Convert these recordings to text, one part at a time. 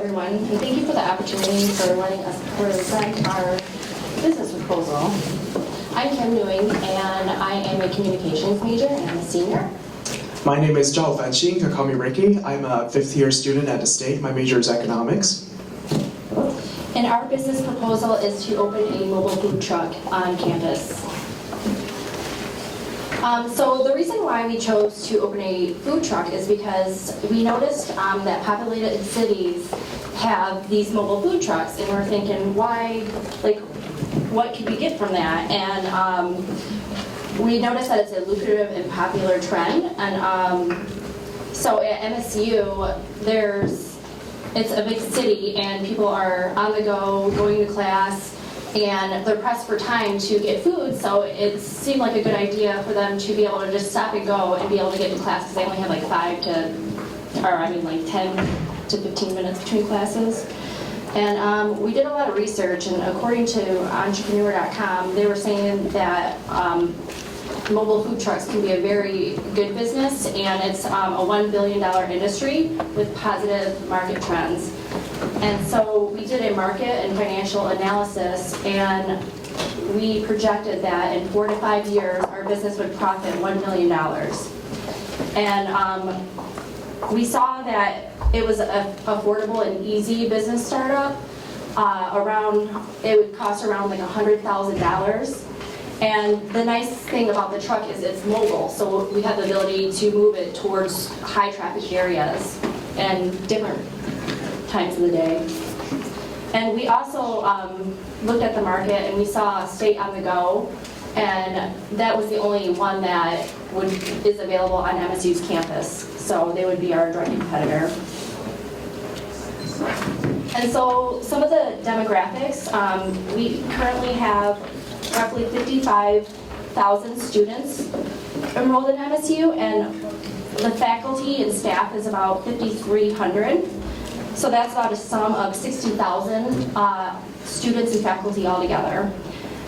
everyone, and thank you for the opportunity for letting us present our business proposal. I'm Kim Newing, and I am a communications major, and I'm a senior. My name is Zhao Fanxing, you can call me Ricky. I'm a fifth-year student at the state. My major is economics. And our business proposal is to open a mobile food truck on campus. So the reason why we chose to open a food truck is because we noticed that populated cities have these mobile food trucks, and we're thinking, why, like, what could we get from that? And we noticed that it's a lucrative and popular trend, and so at MSU, it's a big city, and people are on the go, going to class, and they're pressed for time to get food, so it seemed like a good idea for them to be able to just stop and go and be able to get to class, because they only have like 10 to 15 minutes between classes. And we did a lot of research, and according to entrepreneur.com, they were saying that mobile food trucks can be a very good business, and it's a $1 billion industry with positive market trends. And so we did a market and financial analysis, and we projected that in 4 to 5 years, our business would profit $1 million. And we saw that it was an affordable and easy business startup. It would cost around like $100,000. And the nice thing about the truck is it's mobile, so we have the ability to move it towards high traffic areas and different times of the day. And we also looked at the market, and we saw State on the Go, and that was the only one that is available on MSU's campus, so they would be our direct competitor. And so some of the demographics, we currently have roughly 55,000 students enrolled in MSU, and the faculty and staff is about 5,300. So that's about a sum of 60,000 students and faculty altogether.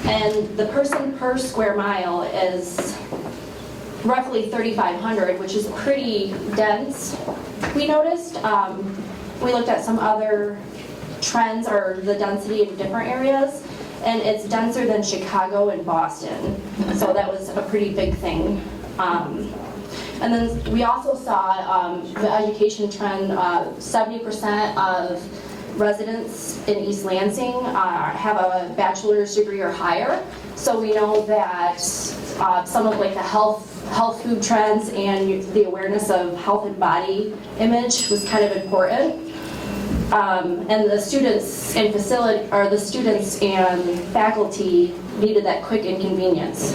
And the person per square mile is roughly 3,500, which is pretty dense, we noticed. We looked at some other trends or the density in different areas, and it's denser than Chicago and Boston. So that was a pretty big thing. And then we also saw the education trend, 70% of residents in East Lansing have a bachelor's degree or higher. So we know that some of like the health food trends and the awareness of health and body image was kind of important. And the students and faculty needed that quick and convenience.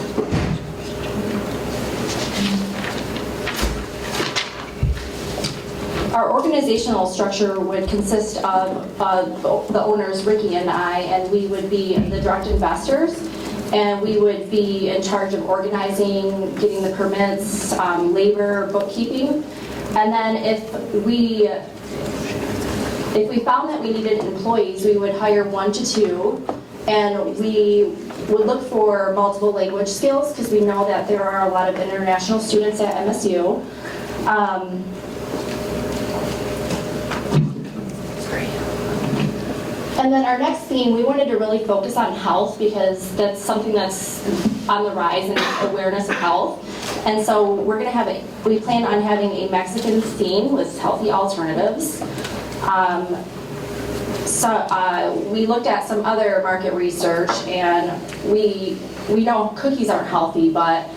Our organizational structure would consist of the owners, Ricky and I, and we would be the direct investors, and we would be in charge of organizing, getting the permits, labor, bookkeeping. And then if we found that we needed employees, we would hire 1 to 2, and we would look for multiple language skills, because we know that there are a lot of international students at MSU. And then our next theme, we wanted to really focus on health, because that's something that's on the rise in awareness of health. And so we plan on having a Mexican theme with healthy alternatives. We looked at some other market research, and we know cookies aren't healthy, but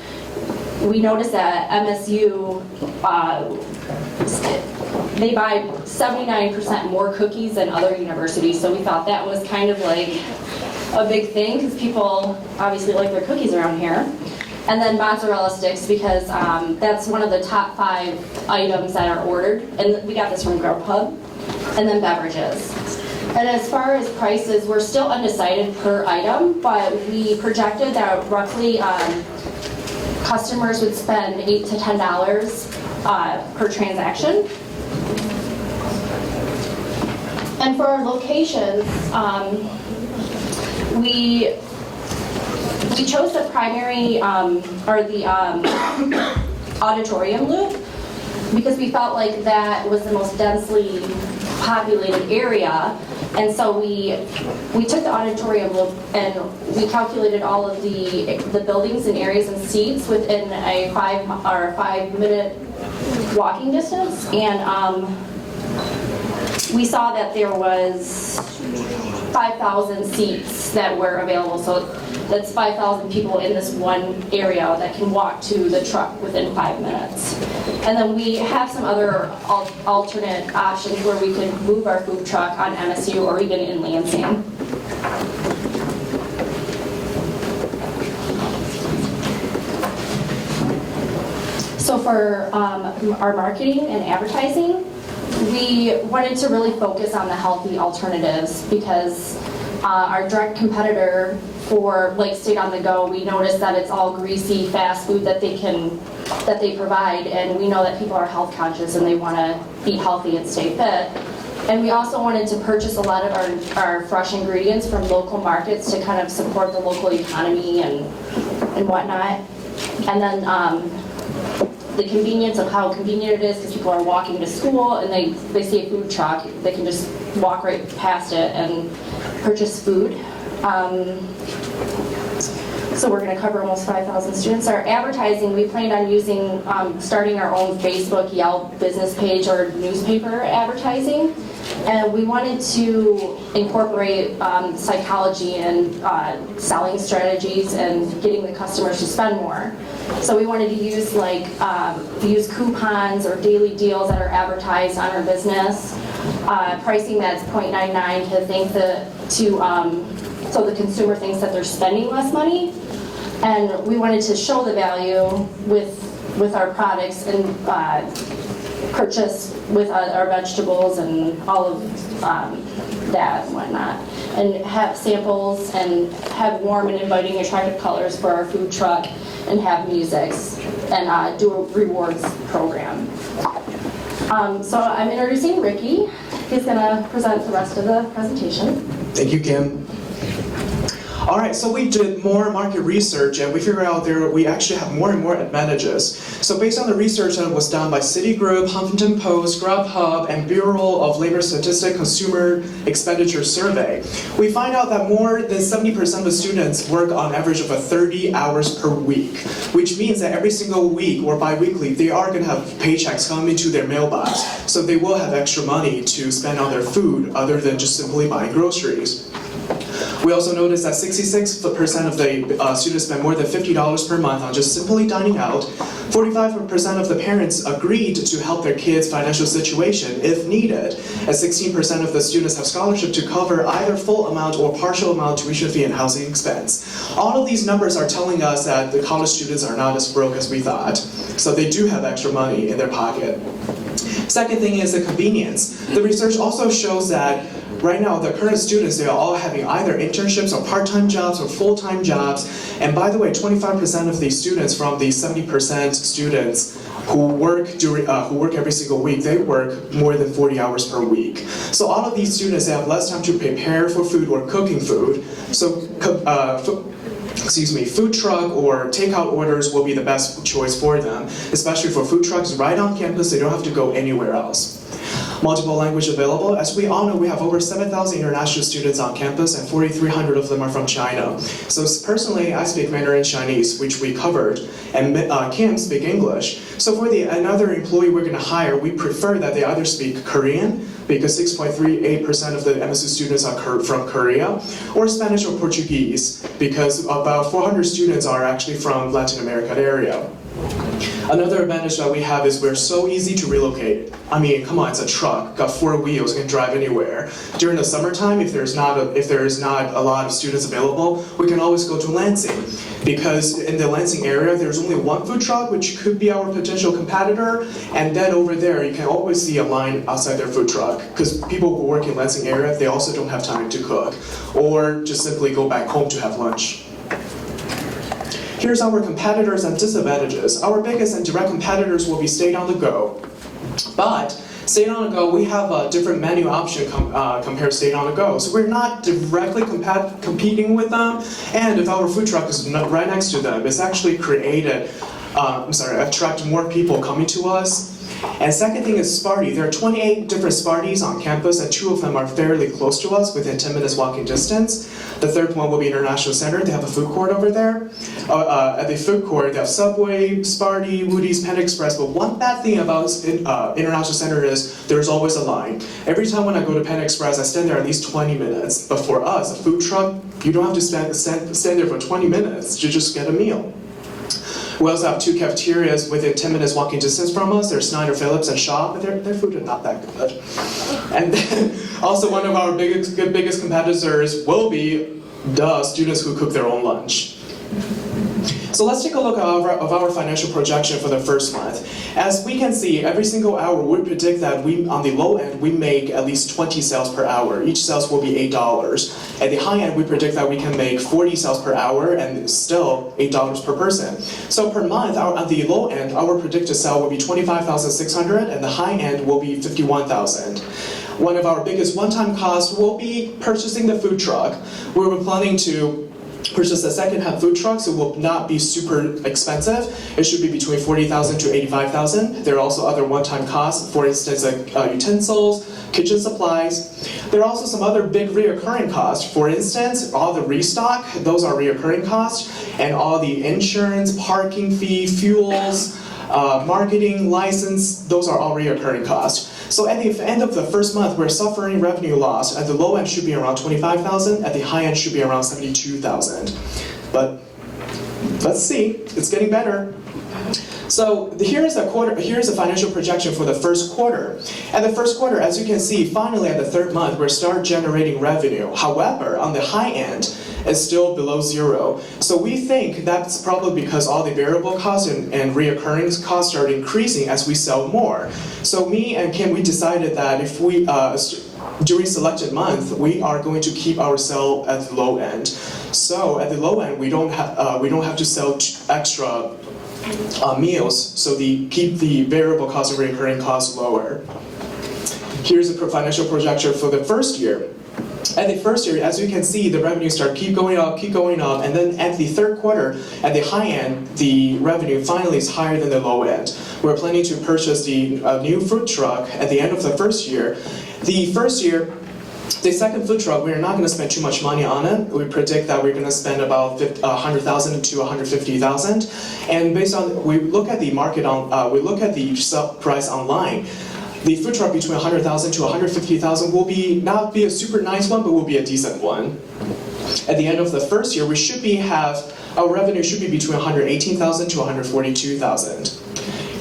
we noticed that MSU, they buy 79% more cookies than other universities, so we thought that was kind of like a big thing, because people obviously like their cookies around here. And then mozzarella sticks, because that's one of the top 5 items that are ordered, and we got this from Grubhub. And then beverages. And as far as prices, we're still undecided per item, but we projected that roughly customers would spend $8 to $10 per transaction. And for our locations, we chose the primary or the auditorium loop, because we felt like that was the most densely populated area. And so we took the auditorium and we calculated all of the buildings and areas and seats within a 5-minute walking distance. And we saw that there was 5,000 seats that were available. So that's 5,000 people in this one area that can walk to the truck within 5 minutes. And then we have some other alternate options where we could move our food truck on MSU or even in Lansing. So for our marketing and advertising, we wanted to really focus on the healthy alternatives because our direct competitor for like State on the Go, we noticed that it's all greasy fast food that they provide, and we know that people are health conscious and they want to eat healthy and stay fit. And we also wanted to purchase a lot of our fresh ingredients from local markets to kind of support the local economy and whatnot. And then the convenience of how convenient it is because people are walking to school and they see a food truck, they can just walk right past it and purchase food. So we're going to cover almost 5,000 students. Our advertising, we planned on using, starting our own Facebook, Yelp business page or newspaper advertising. And we wanted to incorporate psychology and selling strategies and getting the customers to spend more. So we wanted to use use coupons or daily deals that are advertised on our business, pricing that's $0.99 so the consumer thinks that they're spending less money. And we wanted to show the value with our products and purchase with our vegetables and all of that and whatnot. And have samples and have warm and inviting attractive colors for our food truck and have musics and do a rewards program. So I'm introducing Ricky. He's going to present the rest of the presentation. Thank you, Kim. All right, so we did more market research and we figured out we actually have more and more advantages. So based on the research that was done by Citigroup, Huffington Post, Grubhub, and Bureau of Labor Statistics Consumer Expenditure Survey, we find out that more than 70% of the students work on average of 30 hours per week, which means that every single week or bi-weekly, they are gonna have paychecks come into their mailbox. So they will have extra money to spend on their food other than just simply buying groceries. We also noticed that 66% of the students spend more than $50 per month on just simply dining out. 45% of the parents agreed to help their kids' financial situation if needed. And 16% of the students have scholarship to cover either full amount or partial amount tuition fee and housing expense. All of these numbers are telling us that the college students are not as broke as we thought. So they do have extra money in their pocket. Second thing is the convenience. The research also shows that right now, the current students, they are all having either internships or part-time jobs or full-time jobs. And by the way, 25% of these students from the 70% students who work every single week, they work more than 40 hours per week. So all of these students, they have less time to prepare for food or cooking food. So food truck or takeout orders will be the best choice for them, especially for food trucks right on campus. They don't have to go anywhere else. Multiple language available. As we all know, we have over 7,000 international students on campus and 4,300 of them are from China. So personally, I speak Mandarin Chinese, which we covered, and Kim speak English. So for another employee we're going to hire, we prefer that they either speak Korean, because 6.38% of the MSU students are from Korea, or Spanish or Portuguese, because about 400 students are actually from Latin American area. Another advantage that we have is we're so easy to relocate. I mean, come on, it's a truck, got 4 wheels, can drive anywhere. During the summertime, if there's not a lot of students available, we can always go to Lansing. Because in the Lansing area, there's only one food truck, which could be our potential competitor, and then over there, you can always see a line outside their food truck. Because people who work in Lansing area, they also don't have time to cook, or just simply go back home to have lunch. Here's our competitors and disadvantages. Our biggest and direct competitors will be State on the Go. But State on the Go, we have a different menu option compared to State on the Go. So we're not directly competing with them. And if our food truck is right next to them, it's actually attract more people coming to us. And second thing is Sparty. There are 28 different Sparties on campus, and 2 of them are fairly close to us, within 10 minutes walking distance. The third one will be International Center. They have a food court over there. At the food court, they have Subway, Sparty, Woody's, Panda Express. But one bad thing about International Center is there's always a line. Every time when I go to Panda Express, I stand there at least 20 minutes. But for us, a food truck, you don't have to stand there for 20 minutes to just get a meal. We also have 2 cafeterias within 10 minutes walking distance from us. There's Snyder Phillips and Shaw, but their food is not that good. And then also one of our biggest competitors will be the students who cook their own lunch. So let's take a look at our financial projection for the first month. As we can see, every single hour we predict that on the low end we make at least 20 sales per hour. Each sales will be $8. At the high end we predict that we can make 40 sales per hour and still $8 per person. So per month, on the low end, our predicted sale will be $25,600 and the high end will be $51,000. One of our biggest one-time costs will be purchasing the food truck. We were planning to purchase a second-hand food truck, so it will not be super expensive. It should be between $40,000 to $85,000. There are also other one-time costs, for instance, like utensils, kitchen supplies. There are also some other big reoccurring costs. For instance, all the restock, those are reoccurring costs, and all the insurance, parking fee, fuels, marketing, license, those are all reoccurring costs. So at the end of the first month, we're suffering revenue loss. At the low end should be around $25,000. At the high end should be around $72,000. But let's see, it's getting better. So here's a financial projection for the first quarter. At the first quarter, as you can see, finally at the third month, we'll start generating revenue. However, on the high end, it's still below 0. So we think that's probably because all the variable costs and reoccurring costs are increasing as we sell more. So me and Kim, we decided that if we, during selected month, we are going to keep our sale at the low end. So at the low end, we don't have to sell extra meals, so keep the variable costs and recurring costs lower. Here's a financial projection for the first year. At the first year, as you can see, the revenue keep going up, and then at the third quarter, at the high end, the revenue finally is higher than the low end. We're planning to purchase the new food truck at the end of the first year. The first year, the second food truck, we're not going to spend too much money on it. We predict that we're going to spend about $100,000 to $150,000. And based on, we look at the market we look at the sell price online. The food truck between $100,000 to $150,000 will not be a super nice one, but will be a decent one. At the end of the first year, our revenue should be between $118,000 to $142,000.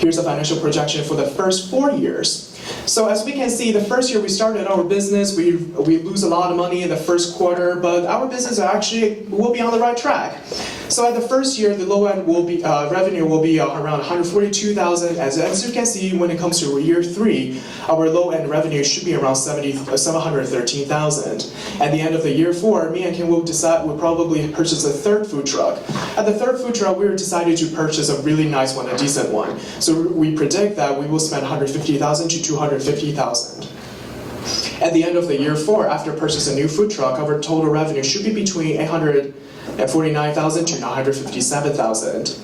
Here's a financial projection for the first 4 years. So as we can see, the first year we started our business, we lose a lot of money in the first quarter, but our business will be on the right track. So at the first year, the low end will be revenue will be around $142,000. As you can see, when it comes to year 3, our low end revenue should be around $713,000. At the end of the year 4, me and Kim will probably purchase a third food truck. At the third food truck, we decided to purchase a really nice one, a decent one. So we predict that we will spend $150,000 to $250,000. At the end of the year 4, after purchasing a new food truck, our total revenue should be between $849,000 to $957,000.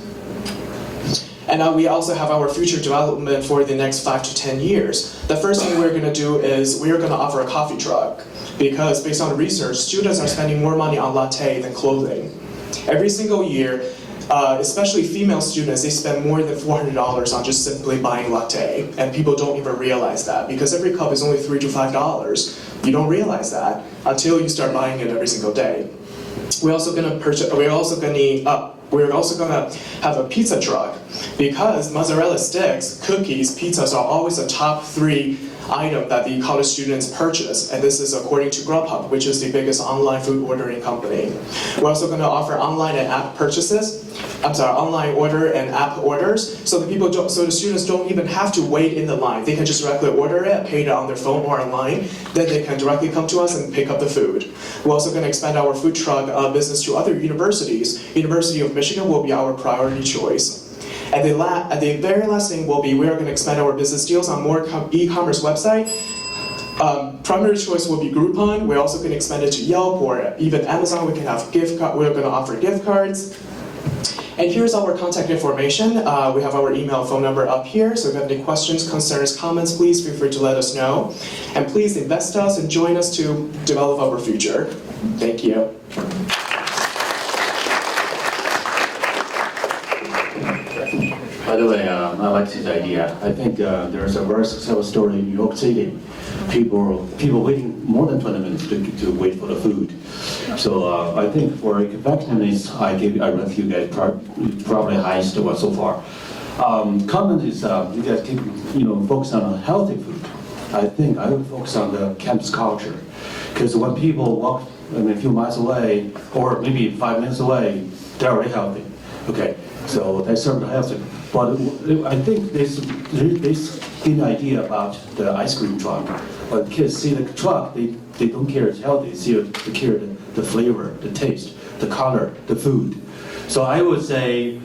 And we also have our future development for the next 5 to 10 years. The first thing we're going to do is we're going to offer a coffee truck, because based on research, students are spending more money on latte than clothing. Every single year, especially female students, they spend more than $400 on just simply buying latte, and people don't even realize that, because every cup is only $3 to $5. You don't realize that until you start buying it every single day. We're also going to have a pizza truck, because mozzarella sticks, cookies, pizzas are always a top 3 item that the college students purchase, and this is according to Grubhub, which is the biggest online food ordering company. We're also going to offer online and app online order and app orders, so the students don't even have to wait in the line. They can just directly order it, pay it on their phone or online, then they can directly come to us and pick up the food. We're also going to expand our food truck business to other universities. University of Michigan will be our priority choice. And the very last thing will be, we are going to expand our business deals on more e-commerce website. Primary choice will be Groupon. We're also going to expand it to Yelp or even Amazon. We're going to offer gift cards. And here's our contact information. We have our email, phone number up here. So if you have any questions, concerns, comments, please feel free to let us know. And please invest us and join us to develop our future. Thank you. By the way, I like this idea. I think there's a very successful story in New York City. People waiting more than 20 minutes to wait for the food. So I think for a confectionist, I rank you guys probably highest one so far. Comment is you guys keep focus on healthy food. I think I would focus on the campus culture, because when people walk a few miles away or maybe 5 minutes away, they're already healthy. Okay, so they serve the healthy. But I think this thin idea about the ice cream truck. When kids see the truck, they don't care it's healthy. They care the flavor, the taste, the color, the food. So I would say,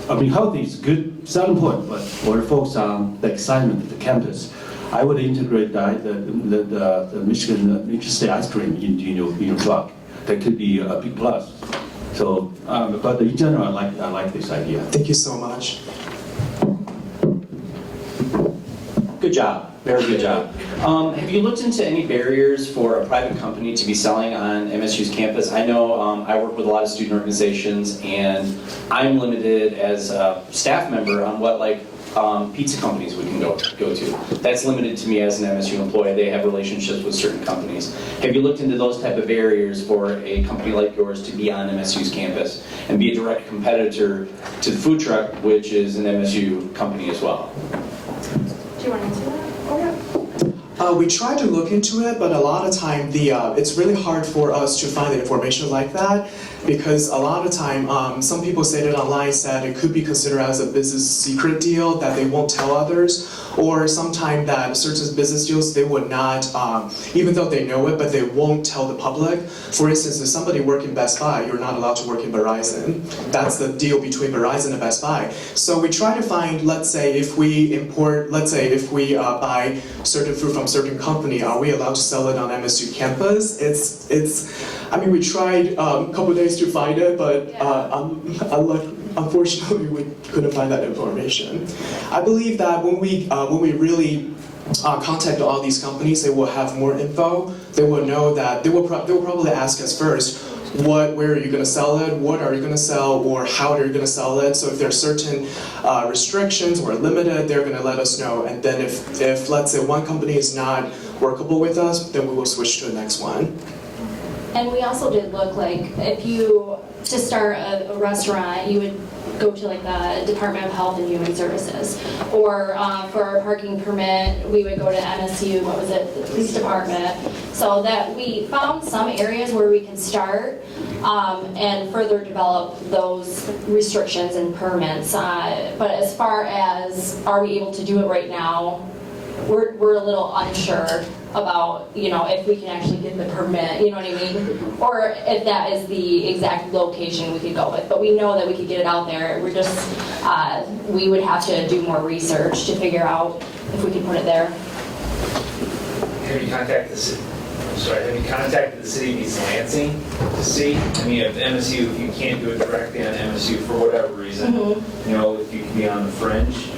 healthy is a good selling point, but we're focused on the excitement at the campus. I would integrate the Michigan State ice cream into your truck. That could be a big plus. So, but in general, I like this idea. Thank you so much. Good job. Very good job. Have you looked into any barriers for a private company to be selling on MSU's campus? I know I work with a lot of student organizations, and I'm limited as a staff member on what pizza companies we can go to. That's limited to me as an MSU employee. They have relationships with certain companies. Have you looked into those type of barriers for a company like yours to be on MSU's campus and be a direct competitor to the food truck, which is an MSU company as well? Do you want to answer that? We try to look into it, but a lot of time it's really hard for us to find the information like that, because a lot of time some people say that online said it could be considered as a business secret deal that they won't tell others, or sometimes that certain business deals they would not, even though they know it, but they won't tell the public. For instance, if somebody works in Best Buy, you're not allowed to work in Verizon. That's the deal between Verizon and Best Buy. So we try to find, let's say if we buy certain food from certain company, are we allowed to sell it on MSU campus? We tried a couple days to find it, but unfortunately we couldn't find that information. I believe that when we really contact all these companies, they will have more info. They will know that they will probably ask us first, where are you going to sell it, what are you going to sell, or how are you going to sell it. So if there are certain restrictions or limited, they're going to let us know. And then if let's say one company is not workable with us, then we will switch to the next one. And we also did look if you, to start a restaurant, you would go to the Department of Health and Human Services. Or for a parking permit, we would go to MSU, the police department. So that we found some areas where we can start and further develop those restrictions and permits. But as far as are we able to do it right now, we're a little unsure about, if we can actually get the permit, you know what I mean? Or if that is the exact location we could go with. But we know that we could get it out there. We're just, we would have to do more research to figure out if we could put it there. Have you contacted the city? Have you contacted the city of East Lansing to see? If MSU, if you can't do it directly on MSU for whatever reason, if you can be on the fringe.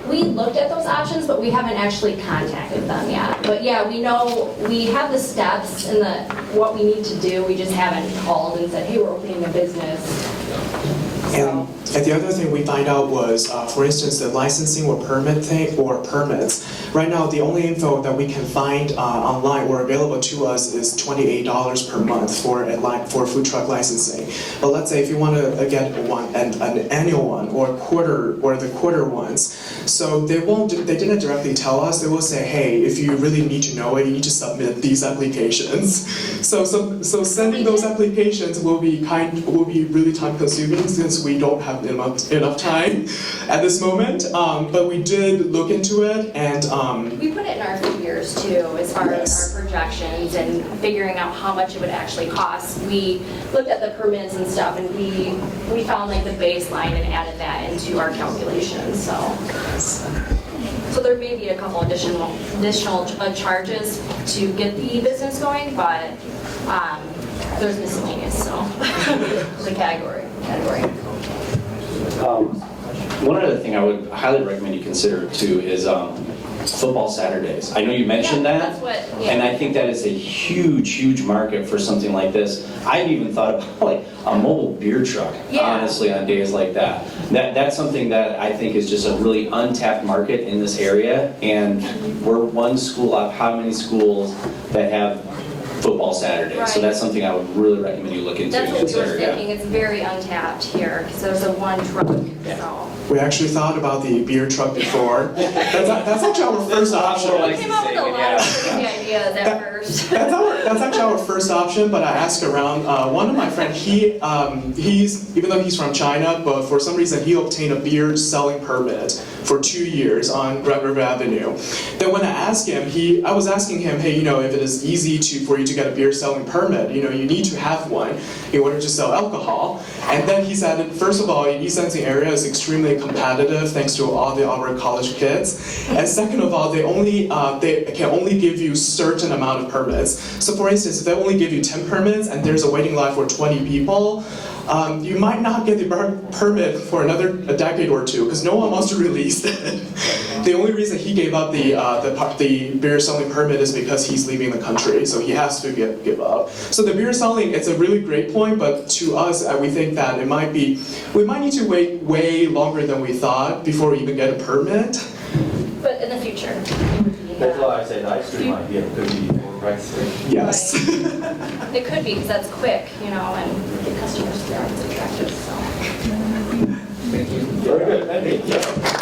We looked at those options, but we haven't actually contacted them yet. But yeah, we know we have the steps and what we need to do. We just haven't called and said, hey, we're opening a business. And the other thing we find out was, for instance, the licensing or permits. Right now, the only info that we can find online or available to us is $28 per month for food truck licensing. But let's say if you want to get an annual one or the quarter ones, so they didn't directly tell us. They will say, hey, if you really need to know it, you need to submit these applications. So sending those applications will be really time consuming since we don't have enough time at this moment. But we did look into it, and we put it in our figures too, as far as our projections and figuring out how much it would actually cost. We looked at the permits and stuff, and we found the baseline and added that into our calculations. So there may be a couple additional charges to get the business going, but there's miscellaneous, so the category. category. One other thing I would highly recommend you consider too is football Saturdays. I know you mentioned Yeah, that, that's what- yeah. and I think that is a huge market for something like this. I've even thought about like a mobile beer truck, Yeah. honestly, on days like that. That's something that I think is just a really untapped market in this area, and we're one school out of how many schools that have football Saturdays. So Right. that's something I would really recommend you look into. That's and what we were consider, yeah. thinking, it's very untapped here, because there's a one truck, so. We actually thought about the beer truck before. That's actually our first option. more We like- came up with a lot Yeah. of crazy ideas at first. That's actually our first option, but I asked around. One of my friends, he's even though he's from China, but for some reason he obtained a beer selling permit for 2 years on Grand River Avenue. Then when I was asking him, hey, if it is easy for you to get a beer selling permit, you need to have one in order to sell alcohol. And then he said, first of all, in East Lansing area is extremely competitive thanks to all the other college kids. And second of all, they can only give you certain amount of permits. So for instance, if they only give you 10 permits and there's a waiting line for 20 people, you might not get the permit for a decade or two because no one wants to release it. The only reason he gave up the beer selling permit is because he's leaving the country, so he has to give up. So the beer selling, it's a really great point, but to us, we think that we might need to wait way longer than we thought before we even get a permit. But in the future. That's why I said ice cream idea could be more pricey. Yes. It could be, because that's quick, and the customers there, it's attractive, so. Thank you. Very good, thank you.